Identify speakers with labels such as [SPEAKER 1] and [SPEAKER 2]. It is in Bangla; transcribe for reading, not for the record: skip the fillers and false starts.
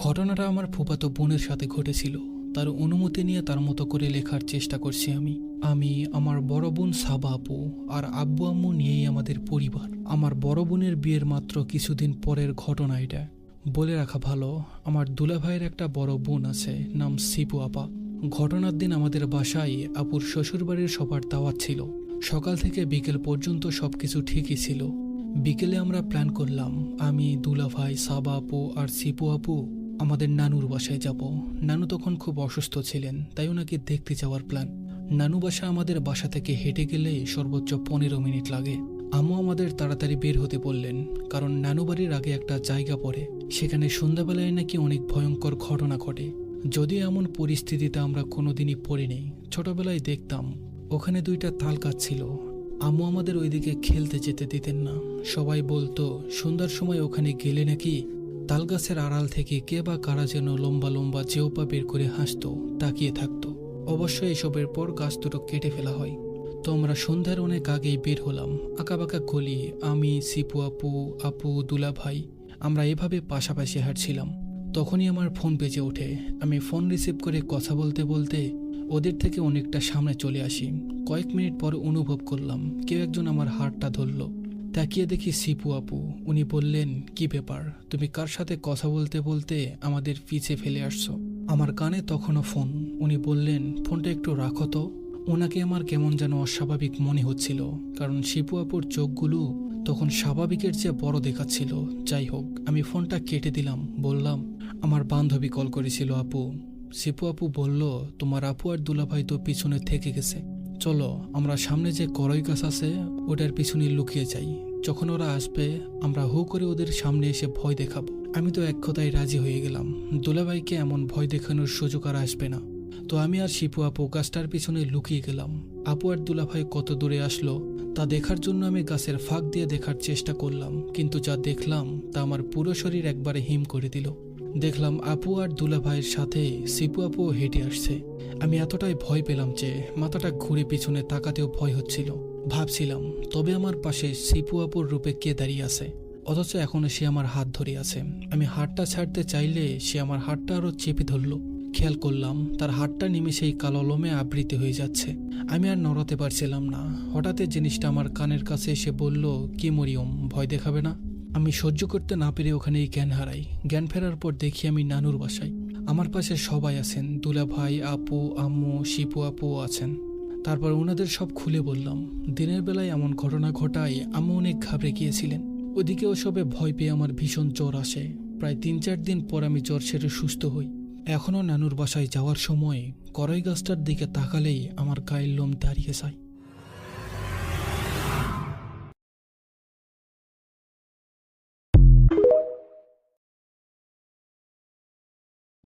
[SPEAKER 1] ঘটনাটা আমার ফুফাতো বোনের সাথে ঘটেছিল। তার অনুমতি নিয়ে তার মতো করে লেখার চেষ্টা করছি আমি আমার বড় বোন সাবা আপু আর আব্বু আম্মু নিয়েই আমাদের পরিবার। আমার বড় বোনের বিয়ের মাত্র কিছুদিন পরের ঘটনা এটা। বলে রাখা ভালো, আমার দুলাভাইয়ের একটা বড় বোন আছে, নাম সিপু আপা। ঘটনার দিন আমাদের বাসায় আপুর শ্বশুরবাড়ির সবার দাওয়াত ছিল। সকাল থেকে বিকেল পর্যন্ত সবকিছু ঠিকই ছিল। বিকেলে আমরা প্ল্যান করলাম, আমি, দুলাভাই, সাবা আপু আর সিপু আপু আমাদের নানুর বাসায় যাব। নানু তখন খুব অসুস্থ ছিলেন, তাই ওনাকে দেখতে যাওয়ার প্ল্যান। নানু বাসা আমাদের বাসা থেকে হেঁটে গেলে সর্বোচ্চ 15 মিনিট লাগে। আম্মু আমাদের তাড়াতাড়ি বের হতে বললেন, কারণ নানু বাড়ির আগে একটা জায়গা পড়ে, সেখানে সন্ধ্যাবেলায় নাকি অনেক ভয়ঙ্কর ঘটনা ঘটে। যদিও এমন পরিস্থিতিতে আমরা কোনোদিনই পড়িনি, ছোটবেলায় দেখতাম ওখানে 2টা তাল গাছ ছিল। আম্মু আমাদের ওইদিকে খেলতে যেতে দিতেন না। সবাই বলতো সন্ধ্যার সময় ওখানে গেলে নাকি তালগাছের আড়াল থেকে কে বা কারা যেন লম্বা লম্বা জেওপা বের করে হাসতো, তাকিয়ে থাকতো। অবশ্য এসবের পর গাছ দুটো কেটে ফেলা হয়। তো আমরা সন্ধ্যার অনেক আগেই বের হলাম। আঁকাবাঁকা গলি, আমি, সিপু আপু, আপু, দুলা ভাই, আমরা এভাবে পাশাপাশি হাঁটছিলাম। তখনই আমার ফোন বেজে ওঠে। আমি ফোন রিসিভ করে কথা বলতে বলতে ওদের থেকে অনেকটা সামনে চলে আসি। কয়েক মিনিট পর অনুভব করলাম কেউ একজন আমার হাতটা ধরল। তাকিয়ে দেখি সিপু আপু। উনি বললেন, কি ব্যাপার, তুমি কার সাথে কথা বলতে বলতে আমাদের পিছে ফেলে আসছো? আমার কানে তখনও ফোন। উনি বললেন, ফোনটা একটু রাখো তো। ওনাকে আমার কেমন যেন অস্বাভাবিক মনে হচ্ছিল, কারণ সিপু আপুর চোখগুলো তখন স্বাভাবিকের চেয়ে বড় দেখাচ্ছিল। যাই হোক, আমি ফোনটা কেটে দিলাম। বললাম, আমার বান্ধবী কল করেছিল আপু। সিপু আপু বলল, তোমার আপু আর দুলাভাই তো পিছনে থেকে গেছে, চলো আমরা সামনে যে করই গাছ আছে ওটার পিছনে লুকিয়ে যাই। যখন ওরা আসবে আমরা হু করে ওদের সামনে এসে ভয় দেখাবো। আমি তো এক কথায় রাজি হয়ে গেলাম। দুলাভাইকে এমন ভয় দেখানোর সুযোগ আর আসবে না। তো আমি আর শিপু আপু গাছটার পিছনে লুকিয়ে গেলাম। আপু আর দুলাভাই কত দূরে আসলো তা দেখার জন্য আমি গাছের ফাঁক দিয়ে দেখার চেষ্টা করলাম, কিন্তু যা দেখলাম তা আমার পুরো শরীর একবারে হিম করে দিল। দেখলাম আপু আর দুলাভাইয়ের সাথে সিপু আপুও হেঁটে আসছে। আমি এতটাই ভয় পেলাম যে মাথাটা ঘুরে পিছনে তাকাতেও ভয় হচ্ছিল। ভাবছিলাম, তবে আমার পাশে সিপু আপুর রূপে কে দাঁড়িয়ে আছে, অথচ এখনো সে আমার হাত ধরে আছে। আমি হাতটা ছাড়তে চাইলে সে আমার হাতটা আরো চেপে ধরলো। খেয়াল করলাম তার হাতটা নিমেষেই কালো লোমে আবৃত হয়ে যাচ্ছে। আমি আর নড়াতে পারছিলাম না। হঠাৎ জিনিসটা আমার কানের কাছে এসে বলল, কি মরিয়ম, ভয় দেখাবে না? আমি সহ্য করতে না পেরে ওখানেই জ্ঞান হারাই। জ্ঞান ফেরার পর দেখি আমি নানুর বাসায়। আমার পাশে সবাই আছেন, দুলা ভাই, আপু, আম্মু, শিপু আপুও আছেন। তারপর ওনাদের সব খুলে বললাম। দিনের বেলায় এমন ঘটনা ঘটায় আম্মু অনেক ঘাবড়ে গিয়েছিলেন। ওদিকে ওসবে ভয় পেয়ে আমার ভীষণ জ্বর আসে। প্রায় 3-4 দিন পর আমি জ্বর সেরে সুস্থ হই। এখনও নানুর বাসায় যাওয়ার সময় করই গাছটার দিকে তাকালেই আমার গায়ের লোম দাঁড়িয়ে যায়।